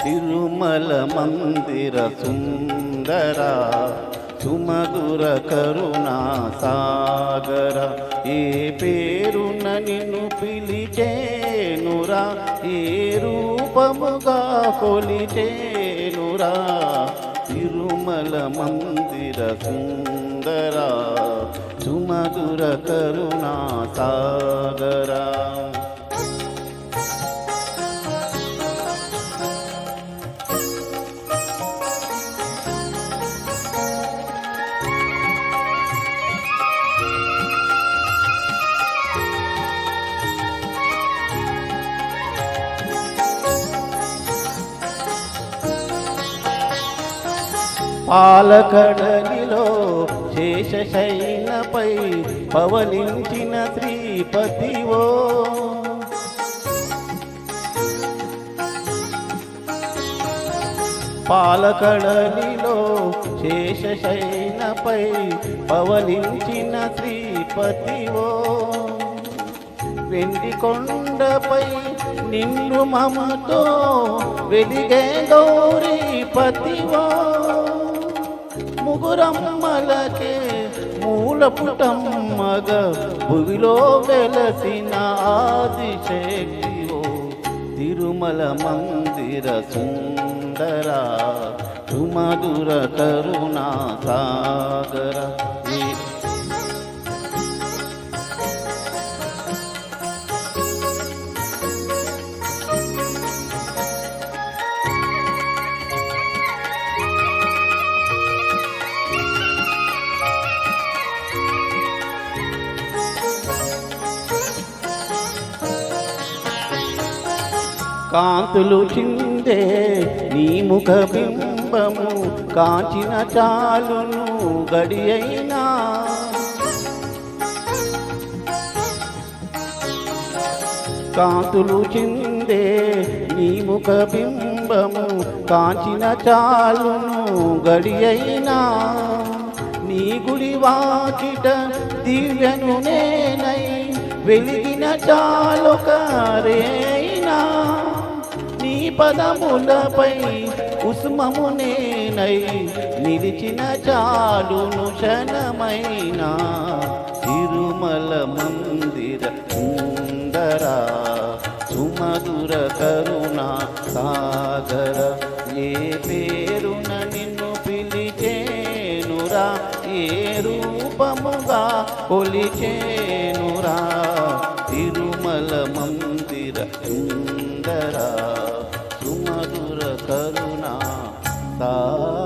తిరుమల మందిర సుందర సుమధుర కరుణా సాగర ఏ పేరున నిన్ను పిలిచేనురా ఏ రూపముగా కొలిచేనురా తిరుమల మందిర సుందర సుమధుర కరుణా సాగర పాలకడలిలో శేషశైలపై పవలించిన శ్రీపతివో పాలకడలిలో శేషశైలపై పవలించిన శ్రీపతివో వెండి కొండపై నిన్ను మమతో వెలిగే గౌరీపతివో ముగురమ్మలకే మూలపుటమ్మగ భువిలో వెలసిన ఆదిశక్తివో తిరుమల మందిర సుందర సుమధుర కరుణా సాగర కాంతులు చిందే నీ ముఖ బింబము కాంచిన చాలును గడియైనా కాంతులు చిందే నీ ముఖ బింబము కాంచిన చాలును గడియైనా నీ గుడి వాకిట దివ్యను నేనై వెలిగిన చాలుకరేనా నీ పదములపై కుసుమము నేనై నిలిచిన చాలును క్షణమైన తిరుమల మందిర సుందర సుమధుర కరుణా సాగర ఏ పేరున నిన్ను పిలిచేనురా ఏ రూపముగా కొలిచేనురా తిరుమల మందిర సుందర సుమధుర కరుణా సాగర